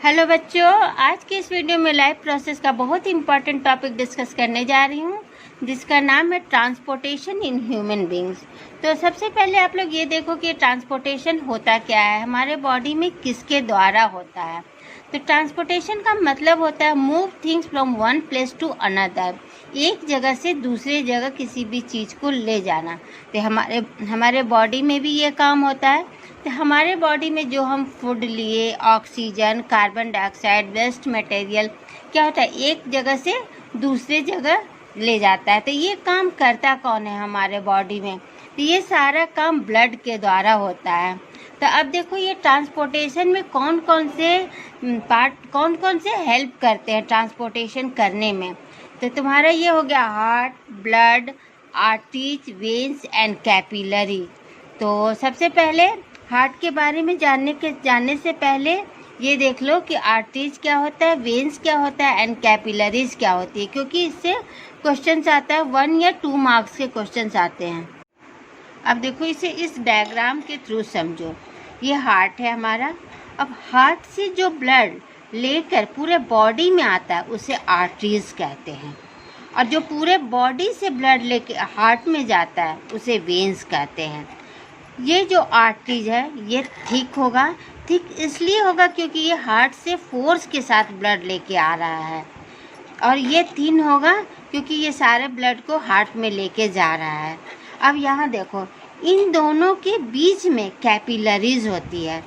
Hello बच्चों, आज के इस वीडियो में लाइफ प्रोसेस का बहुत इंपॉर्टेंट टॉपिक डिस्कस करने जा रही हूँ, जिसका नाम है ट्रांसपोर्टेशन इन ह्यूमन बींग्स। तो सबसे पहले आप लोग ये देखो कि ट्रांसपोर्टेशन होता क्या है, हमारे बॉडी में किसके द्वारा होता है। तो ट्रांसपोर्टेशन का मतलब होता है move things from one place to another, एक जगह से दूसरे जगह किसी भी चीज़ को ले जाना। तो हमारे बॉडी में भी ये काम होता है। तो हमारे बॉडी में जो हम फूड लिए, oxygen, carbon dioxide, waste material क्या होता है, एक जगह से दूसरे जगह ले जाता है। तो ये काम करता कौन है हमारे बॉडी में? तो ये सारा काम ब्लड के द्वारा होता है। तो अब देखो ये ट्रांसपोर्टेशन में कौन कौन से हेल्प करते हैं ट्रांसपोर्टेशन करने में। तो तुम्हारा ये हो गया heart, blood, arteries, veins and capillary. तो सबसे पहले हार्ट के बारे में जानने से पहले ये देख लो कि आर्टरीज क्या होता है, वेन्स क्या होता है एंड कैपिलरीज क्या होती है, क्योंकि इससे क्वेश्चंस आता है 1 या 2 मार्क्स के क्वेश्चंस आते हैं। अब देखो इसे इस डायग्राम के थ्रू समझो। ये हार्ट है हमारा। अब हार्ट से जो ब्लड लेकर पूरे बॉडी में आता है उसे आर्टरीज कहते हैं, और जो पूरे बॉडी से ब्लड लेके हार्ट में जाता है उसे वेन्स कहते हैं। ये जो आर्टरीज है ये थिक होगा। थिक इसलिए होगा क्योंकि ये हार्ट से फोर्स के साथ ब्लड लेके आ रहा है, और ये थिन होगा क्योंकि ये सारे ब्लड को हार्ट में लेके जा रहा है। अब यहाँ देखो, इन दोनों के बीच में कैपिलरीज होती है।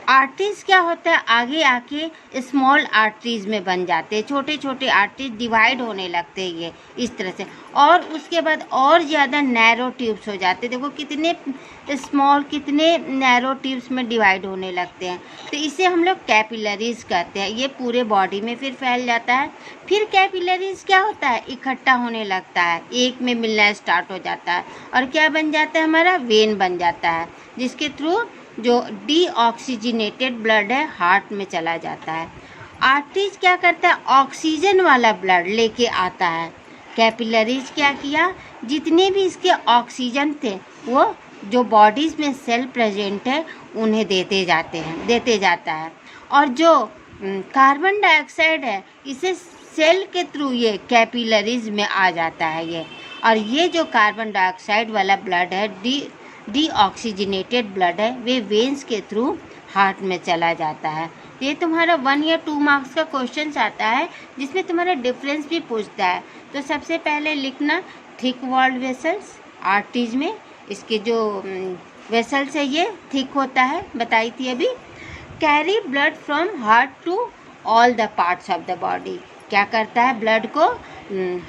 आर्टरीज क्या होता है, आगे आके स्मॉल आर्टरीज में बन जाते हैं, छोटे छोटे आर्टरीज डिवाइड होने लगते हैं ये इस तरह से, और उसके बाद और ज़्यादा नैरो ट्यूब्स हो जाते हैं। देखो कितने स्मॉल, कितने नैरो ट्यूब्स में डिवाइड होने लगते हैं। तो इसे हम लोग कैपिलरीज कहते हैं। ये पूरे बॉडी में फिर फैल जाता है। फिर कैपिलरीज क्या होता है, इकट्ठा होने लगता है, एक में मिलना स्टार्ट हो जाता है, और क्या बन जाता है, हमारा वेन बन जाता है, जिसके थ्रू जो डीऑक्सीजनेटेड ब्लड है हार्ट में चला जाता है। आर्टरीज क्या करता है, ऑक्सीजन वाला ब्लड लेके आता है। कैपिलरीज क्या किया, जितने भी इसके ऑक्सीजन थे वो जो बॉडीज में सेल प्रेजेंट है उन्हें देते जाता है, और जो कार्बन डाइऑक्साइड है इसे सेल के थ्रू ये कैपिलरीज में आ जाता है ये, और ये जो कार्बन डाइऑक्साइड वाला ब्लड है, डीऑक्सीजनेटेड ब्लड है, वे वेन्स के थ्रू हार्ट में चला जाता है। ये तुम्हारा 1 या 2 मार्क्स का क्वेश्चन आता है, जिसमें तुम्हारा डिफरेंस भी पूछता है। तो सबसे पहले लिखना थिक वॉल्ड वेसल्स आर्टरीज में, इसके जो वेसल्स है ये थिक होता है, बताई थी अभी। Carry blood from heart to all the parts of the body, क्या करता है, ब्लड को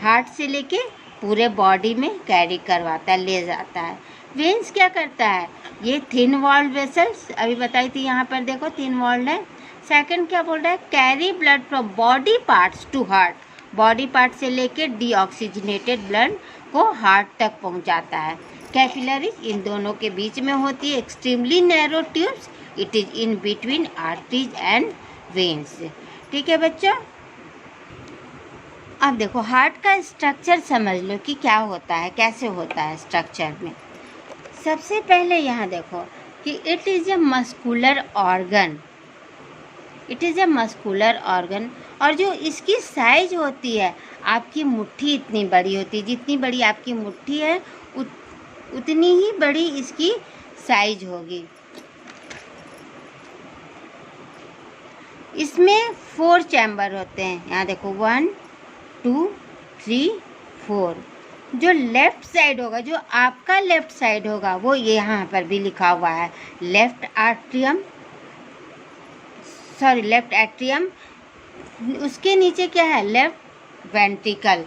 हार्ट से लेके पूरे बॉडी में कैरी करवाता है, ले जाता है। वेन्स क्या करता है, ये थिन वॉल्ड वेसल्स अभी बताई थी, यहाँ पर देखो थिन वॉल्ड है। सेकंड क्या बोल रहा है, carry blood from body parts to heart, body part से लेके डीऑक्सीजनेटेड ब्लड को हार्ट तक पहुँचाता है। कैपिलरीज इन दोनों के बीच में होती है, extremely narrow tubes, it is in between arteries and veins. ठीक है बच्चों। अब देखो हार्ट का स्ट्रक्चर समझ लो कि क्या होता है, कैसे होता है स्ट्रक्चर में। सबसे पहले यहाँ देखो कि it is a muscular organ, it is a muscular organ, और जो इसकी साइज होती है, आपकी मुट्ठी इतनी बड़ी होती है, जितनी बड़ी आपकी मुट्ठी है उतनी ही बड़ी इसकी साइज होगी। इसमें 4 चैम्बर होते हैं, यहाँ देखो 1 2 3 4। जो लेफ्ट साइड होगा, जो आपका लेफ्ट साइड होगा, वो यहाँ पर भी लिखा हुआ है लेफ्ट एट्रियम, उसके नीचे क्या है, लेफ्ट वेंट्रिकल,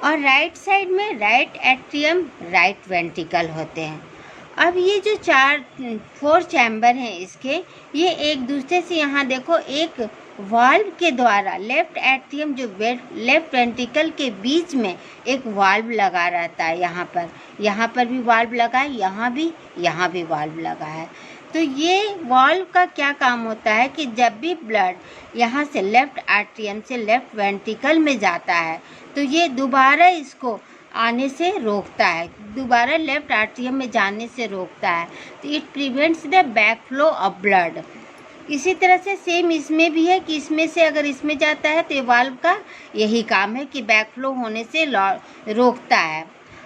और राइट साइड में राइट एट्रियम, राइट वेंट्रिकल होते हैं। अब ये जो 4 चैम्बर हैं इसके, ये एक दूसरे से, यहाँ देखो एक वाल्व के द्वारा, लेफ्ट एट्रियम जो लेफ्ट वेंट्रिकल के बीच में एक वाल्व लगा रहता है, यहाँ पर भी वाल्व लगा है, यहाँ भी वाल्व लगा है। तो ये वाल्व का क्या काम होता है कि जब भी ब्लड यहाँ से लेफ्ट एट्रियम से लेफ्ट वेंट्रिकल में जाता है तो ये दोबारा इसको आने से रोकता है, दोबारा लेफ्ट आर्टरियम में जाने से रोकता है। तो it prevents the back flow of blood. इसी तरह से सेम इसमें भी है कि इसमें से अगर इसमें जाता है तो ये वाल्व का यही काम है कि बैकफ्लो होने से रोकता है।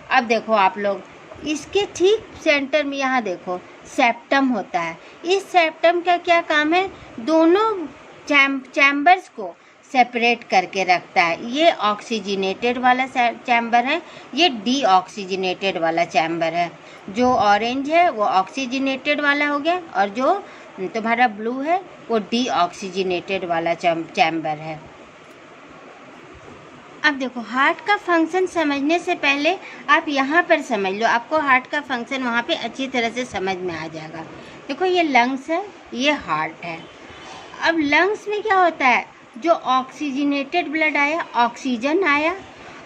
अब देखो आप लोग, इसके ठीक सेंटर में यहाँ देखो सेप्टम होता है। इस सेप्टम का क्या काम है, दोनों चैम्बर्स को सेपरेट करके रखता है। ये ऑक्सीजनेटेड वाला चैम्बर है, ये डीऑक्सीजनेटेड वाला चैम्बर है। जो ऑरेंज है वो ऑक्सीजनेटेड वाला हो गया और जो तुम्हारा ब्लू है वो डीऑक्सीजनेटेड वाला चैम्बर है। अब देखो, हार्ट का फंक्शन समझने से पहले आप यहाँ पर समझ लो, आपको हार्ट का फंक्शन वहाँ पे अच्छी तरह से समझ में आ जाएगा। देखो ये लंग्स है, ये हार्ट है। अब लंग्स में क्या होता है, जो ऑक्सीजनेटेड ब्लड आया, ऑक्सीजन आया।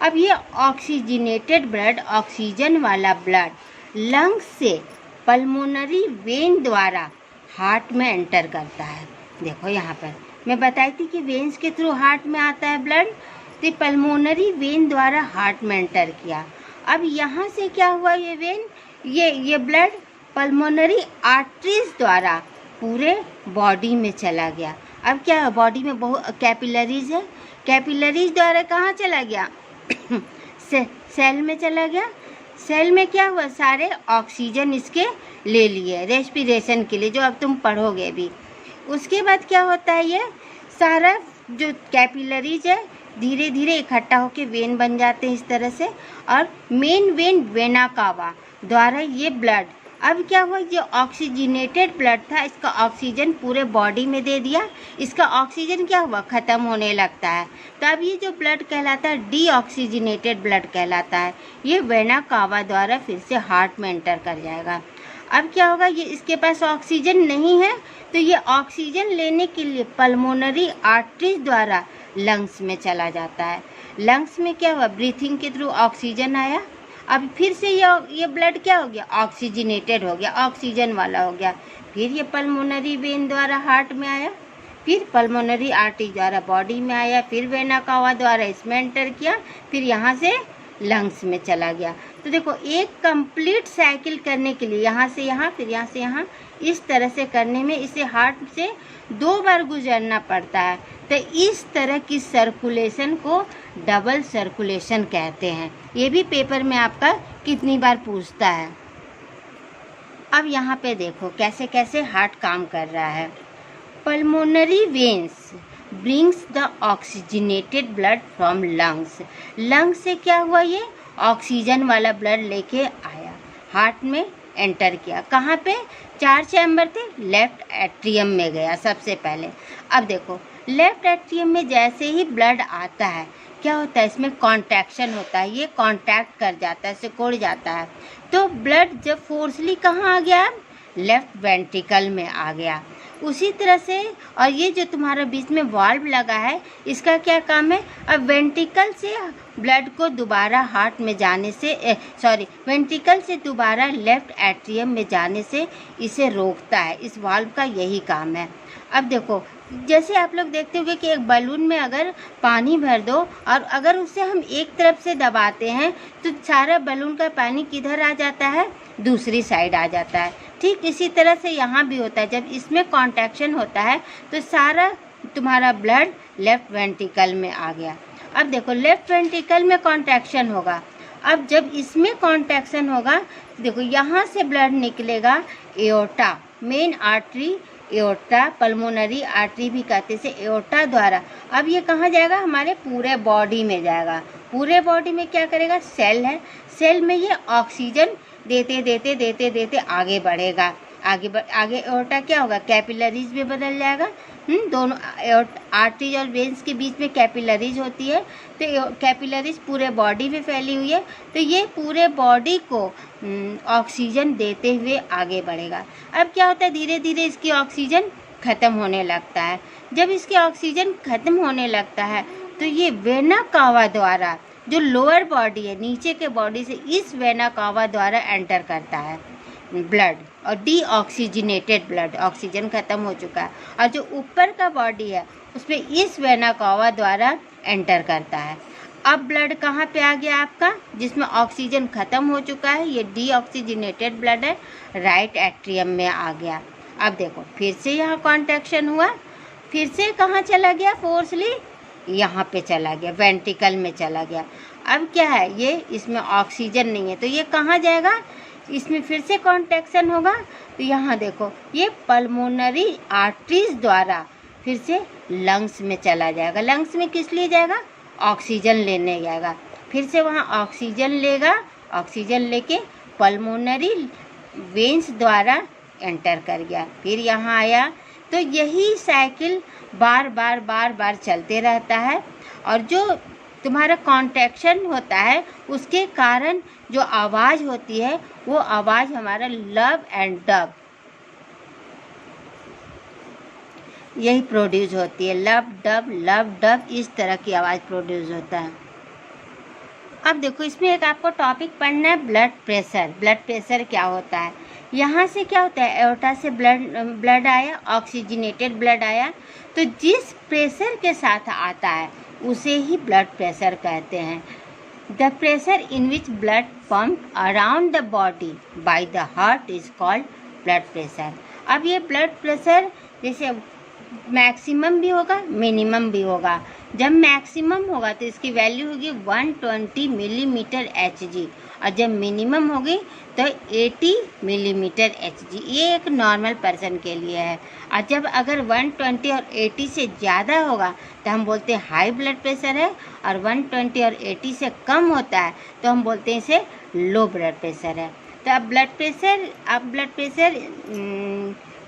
अब ये ऑक्सीजनेटेड ब्लड, ऑक्सीजन वाला ब्लड लंग्स से पल्मोनरी वेन द्वारा हार्ट में एंटर करता है। देखो यहाँ पर मैं बताई थी कि वेन्स के थ्रू हार्ट में आता है ब्लड, तो पल्मोनरी वेन द्वारा हार्ट में एंटर किया। अब यहाँ से क्या हुआ, ये वेन, ये ब्लड पल्मोनरी आर्टरीज द्वारा पूरे बॉडी में चला गया। अब क्या है, बॉडी में बहुत कैपिलरीज है, कैपिलरीज द्वारा कहाँ चला गया सेल में चला गया। सेल में क्या हुआ, सारे ऑक्सीजन इसके ले लिए रेस्पिरेशन के लिए, जो अब तुम पढ़ोगे भी। उसके बाद क्या होता है, ये सारा जो कैपिलरीज है धीरे धीरे इकट्ठा होकर वेन बन जाते हैं इस तरह से, और मेन वेन वेना कावा द्वारा ये ब्लड, अब क्या हुआ, ये ऑक्सीजनेटेड ब्लड था, इसका ऑक्सीजन पूरे बॉडी में दे दिया, इसका ऑक्सीजन क्या हुआ, ख़त्म होने लगता है। तो अब ये जो ब्लड कहलाता है डीऑक्सीजनेटेड ब्लड कहलाता है। ये वेना कावा द्वारा फिर से हार्ट में एंटर कर जाएगा। अब क्या होगा, ये इसके पास ऑक्सीजन नहीं है, तो ये ऑक्सीजन लेने के लिए पल्मोनरी आर्टरीज द्वारा लंग्स में चला जाता है। लंग्स में क्या हुआ, ब्रीथिंग के थ्रू ऑक्सीजन आया। अब फिर से ये ब्लड क्या हो गया, ऑक्सीजनेटेड हो गया, ऑक्सीजन वाला हो गया। फिर ये पल्मोनरी वेन द्वारा हार्ट में आया, फिर पल्मोनरी आर्टरी द्वारा बॉडी में आया, फिर वेना कावा द्वारा इसमें एंटर किया, फिर यहाँ से लंग्स में चला गया। तो देखो, एक कंप्लीट साइकिल करने के लिए यहाँ से यहाँ, फिर यहाँ से यहाँ, इस तरह से करने में इसे हार्ट से 2 बार गुजरना पड़ता है। तो इस तरह की सर्कुलेशन को डबल सर्कुलेशन कहते हैं। ये भी पेपर में आपका कितनी बार पूछता है। अब यहाँ पे देखो कैसे कैसे हार्ट काम कर रहा है। Pulmonary veins brings the oxygenated blood from lungs. Lungs से क्या हुआ, ये ऑक्सीजन वाला ब्लड लेके आया, हार्ट में एंटर किया। कहाँ पे, 4 चैम्बर थे, लेफ्ट एट्रियम में गया सबसे पहले। अब देखो, लेफ्ट एट्रियम में जैसे ही ब्लड आता है, क्या होता है, इसमें कॉन्ट्रैक्शन होता है, ये कॉन्ट्रैक्ट कर जाता है, सिकुड़ जाता है। तो ब्लड जब फोर्सली कहाँ आ गया, लेफ्ट वेंट्रिकल में आ गया। उसी तरह से, और ये जो तुम्हारा बीच में वाल्व लगा है, इसका क्या काम है, अब वेंट्रिकल से ब्लड को दोबारा हार्ट में जाने से, वेंट्रिकल से दोबारा लेफ्ट एट्रियम में जाने से इसे रोकता है। इस वाल्व का यही काम है। अब देखो, जैसे आप लोग देखते होंगे कि एक बलून में अगर पानी भर दो और अगर उसे हम एक तरफ से दबाते हैं तो सारा बलून का पानी किधर आ जाता है, दूसरी साइड आ जाता है। ठीक इसी तरह से यहाँ भी होता है, जब इसमें कॉन्ट्रैक्शन होता है तो सारा तुम्हारा ब्लड लेफ्ट वेंट्रिकल में आ गया। अब देखो, लेफ्ट वेंट्रिकल में कॉन्ट्रैक्शन होगा, अब जब इसमें कॉन्ट्रैक्शन होगा, देखो यहाँ से ब्लड निकलेगा aorta, main artery aorta, pulmonary artery भी कहते से एओर्टा द्वारा। अब ये कहाँ जाएगा, हमारे पूरे बॉडी में जाएगा। पूरे बॉडी में क्या करेगा, सेल है, सेल में ये ऑक्सीजन देते देते देते देते आगे बढ़ेगा। आगे एओर्टा क्या होगा, कैपिलरीज में बदल जाएगा। दोनों आर्टरीज और वेन्स के बीच में कैपिलरीज होती है, तो कैपिलरीज पूरे बॉडी में फैली हुई है, तो ये पूरे बॉडी को ऑक्सीजन देते हुए आगे बढ़ेगा। अब क्या होता है, धीरे धीरे इसकी ऑक्सीजन ख़त्म होने लगता है। जब इसकी ऑक्सीजन ख़त्म होने लगता है तो ये वेना कावा द्वारा, जो लोअर बॉडी है, नीचे के बॉडी से इस वेना कावा द्वारा एंटर करता है ब्लड, और डीऑक्सीजनेटेड ब्लड, ऑक्सीजन ख़त्म हो चुका है, और जो ऊपर का बॉडी है उसमें इस वेना कावा द्वारा एंटर करता है। अब ब्लड कहाँ पे आ गया आपका, जिसमें ऑक्सीजन ख़त्म हो चुका है, ये डीऑक्सीजनेटेड ब्लड है, राइट एट्रियम में आ गया। अब देखो फिर से यहाँ कॉन्ट्रैक्शन हुआ, फिर से कहाँ चला गया फोर्सली, यहाँ पे चला गया, वेंट्रिकल में चला गया। अब क्या है, ये इसमें ऑक्सीजन नहीं है तो ये कहाँ जाएगा, इसमें फिर से कॉन्ट्रैक्शन होगा तो यहाँ देखो ये पल्मोनरी आर्टरीज द्वारा फिर से लंग्स में चला जाएगा। लंग्स में किस लिए जाएगा, ऑक्सीजन लेने जाएगा, फिर से वहाँ ऑक्सीजन लेगा, ऑक्सीजन लेके पल्मोनरी वेन्स द्वारा एंटर कर गया, फिर यहाँ आया। तो यही साइकिल बार बार चलते रहता है। और जो तुम्हारा कॉन्ट्रैक्शन होता है उसके कारण जो आवाज़ होती है वो आवाज़ हमारा लव एंड डब यही प्रोड्यूस होती है, लव डब इस तरह की आवाज़ प्रोड्यूस होता है। अब देखो इसमें एक आपको टॉपिक पढ़ना है, ब्लड प्रेशर। ब्लड प्रेशर क्या होता है, यहाँ से क्या होता है, एओर्टा से ब्लड आया, ऑक्सीजनेटेड ब्लड आया, तो जिस प्रेशर के साथ आता है उसे ही ब्लड प्रेशर कहते हैं। The pressure in which blood pump around the body by the heart is called blood pressure. अब ये ब्लड प्रेशर जैसे मैक्सिमम भी होगा, मिनिमम भी होगा। जब मैक्सिमम होगा तो इसकी वैल्यू होगी 120 मिलीमीटर Hg, और जब मिनिमम होगी तो 80 मिलीमीटर Hg। ये एक नॉर्मल पर्सन के लिए है। और जब अगर 120 और 80 से ज़्यादा होगा तो हम बोलते हैं हाई ब्लड प्रेशर है, और 120 और 80 से कम होता है तो हम बोलते हैं इसे लो ब्लड प्रेशर है। तो अब ब्लड प्रेशर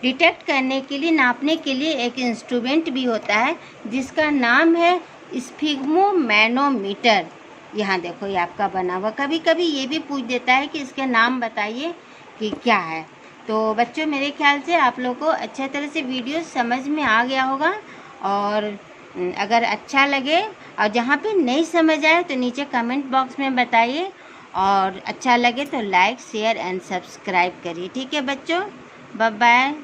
डिटेक्ट करने के लिए, नापने के लिए एक इंस्ट्रूमेंट भी होता है जिसका नाम है स्फिग्मोमैनोमीटर। यहाँ देखो ये आपका बना हुआ, कभी कभी ये भी पूछ देता है कि इसके नाम बताइए कि क्या है। तो बच्चों मेरे ख्याल से आप लोगों को अच्छे तरह से वीडियो समझ में आ गया होगा, और अगर अच्छा लगे और जहाँ पे नहीं समझ आए तो नीचे कमेंट बॉक्स में बताइए, और अच्छा लगे तो लाइक शेयर एंड सब्सक्राइब करिए। ठीक है बच्चों, बाय बाय।